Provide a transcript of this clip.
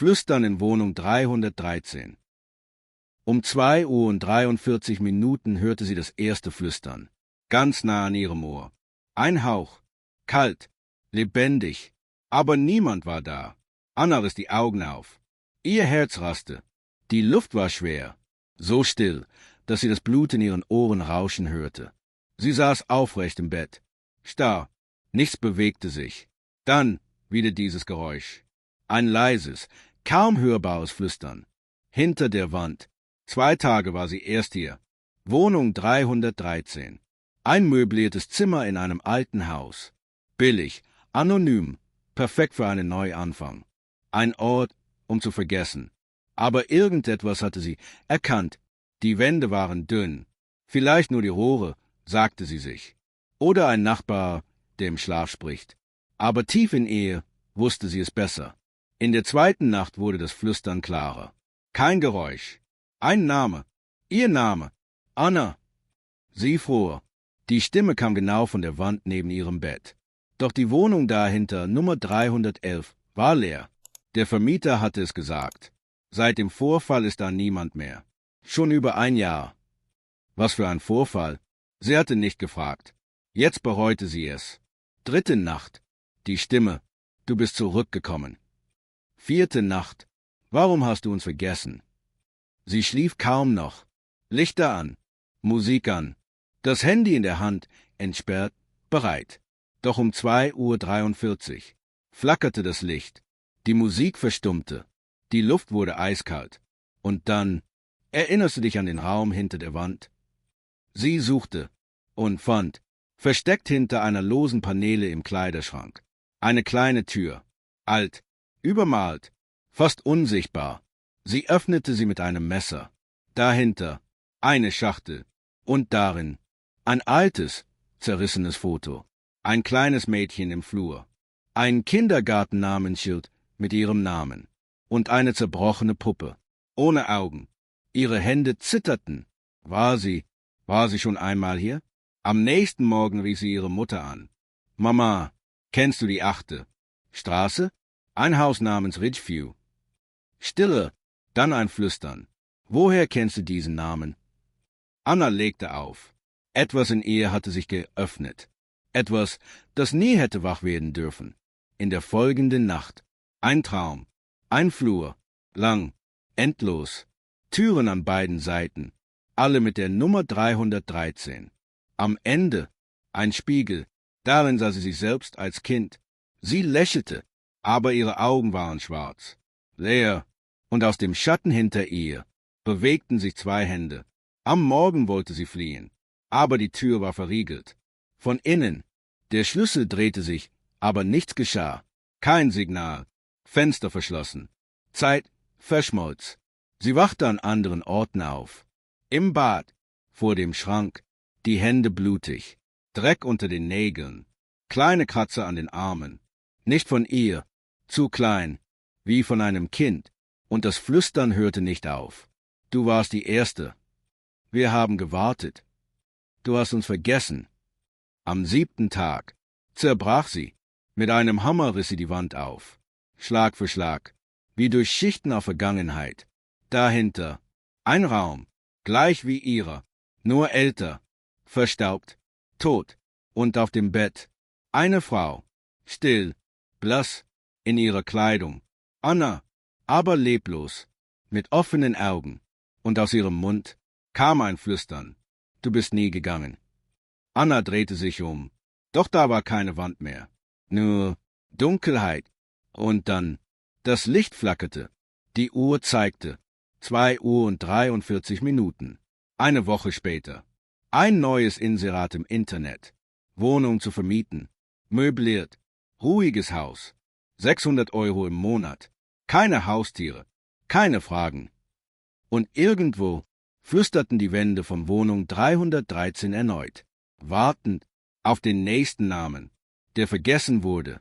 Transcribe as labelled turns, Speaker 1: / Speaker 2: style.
Speaker 1: Flüstern in Wohnung 313. Um 2:43 hörte sie das erste Flüstern, ganz nah an ihrem Ohr. Ein Hauch, kalt, lebendig, aber niemand war da. Anna riss die Augen auf. Ihr Herz raste. Die Luft war schwer, so still, dass sie das Blut in ihren Ohren rauschen hörte. Sie saß aufrecht im Bett, starr, nichts bewegte sich. Dann wieder dieses Geräusch. Ein leises, kaum hörbares Flüstern. Hinter der Wand. 2 Tage war sie erst hier. Wohnung 313. Ein möbliertes Zimmer in einem alten Haus. Billig, anonym, perfekt für einen Neuanfang. Ein Ort, um zu vergessen. Aber irgendetwas hatte sie erkannt. Die Wände waren dünn. Vielleicht nur die Rohre, sagte sie sich. Oder ein Nachbar, der im Schlaf spricht. Aber tief in ihr wusste sie es besser. In der zweiten Nacht wurde das Flüstern klarer. Kein Geräusch. Ein Name. Ihr Name. Anna. Sie fror. Die Stimme kam genau von der Wand neben ihrem Bett. Doch die Wohnung dahinter, Nummer 311, war leer. Der Vermieter hatte es gesagt. Seit dem Vorfall ist da niemand mehr. Schon über 1 Jahr. Was für ein Vorfall? Sie hatte nicht gefragt. Jetzt bereute sie es. 3. Nacht. Die Stimme. Du bist zurückgekommen. 4. Nacht. Warum hast du uns vergessen? Sie schlief kaum noch. Lichter an. Musik an. Das Handy in der Hand, entsperrt, bereit. Doch um 2:43 flackerte das Licht. Die Musik verstummte. Die Luft wurde eiskalt. Und dann, erinnerst du dich an den Raum hinter der Wand? Sie suchte und fand, versteckt hinter einer losen Paneele im Kleiderschrank, eine kleine Tür, alt, übermalt, fast unsichtbar. Sie öffnete sie mit einem Messer. Dahinter eine Schachtel und darin ein altes, zerrissenes Foto. Ein kleines Mädchen im Flur. Ein Kindergartennamensschild mit ihrem Namen. Und eine zerbrochene Puppe. Ohne Augen. Ihre Hände zitterten. War sie schon einmal hier? Am nächsten Morgen rief sie ihre Mutter an. Mama, kennst du die 8. Straße? Ein Haus namens Ridgeview. Stille, dann ein Flüstern. Woher kennst du diesen Namen? Anna legte auf. Etwas in ihr hatte sich geöffnet. Etwas, das nie hätte wach werden dürfen. In der folgenden Nacht. Ein Traum. Ein Flur. Lang. Endlos. Türen an beiden Seiten. Alle mit der Nummer 313. Am Ende ein Spiegel. Darin sah sie sich selbst als Kind. Sie lächelte, aber ihre Augen waren schwarz. Leer. Und aus dem Schatten hinter ihr bewegten sich 2 Hände. Am Morgen wollte sie fliehen. Aber die Tür war verriegelt. Von innen. Der Schlüssel drehte sich, aber nichts geschah. Kein Signal. Fenster verschlossen. Zeit verschmolz. Sie wachte an anderen Orten auf. Im Bad, vor dem Schrank, die Hände blutig, Dreck unter den Nägeln, kleine Kratzer an den Armen. Nicht von ihr, zu klein, wie von einem Kind, und das Flüstern hörte nicht auf. Du warst die Erste. Wir haben gewartet. Du hast uns vergessen. Am 7. Tag zerbrach sie. Mit einem Hammer riss sie die Wand auf. Schlag für Schlag, wie durch Schichten auf Vergangenheit. Dahinter ein Raum, gleich wie ihrer, nur älter, verstaubt, tot. Und auf dem Bett eine Frau, still, blass, in ihrer Kleidung. Anna, aber leblos, mit offenen Augen. Und aus ihrem Mund kam ein Flüstern. Du bist nie gegangen. Anna drehte sich um, doch da war keine Wand mehr. Nur Dunkelheit. Und dann, das Licht flackerte. Die Uhr zeigte 2:43. Eine Woche später. Ein neues Inserat im Internet. Wohnung zu vermieten. Möbliert. Ruhiges Haus. 600 € im Monat. Keine Haustiere. Keine Fragen. Und irgendwo flüsterten die Wände von Wohnung 313 erneut, wartend auf den nächsten Namen, der vergessen wurde,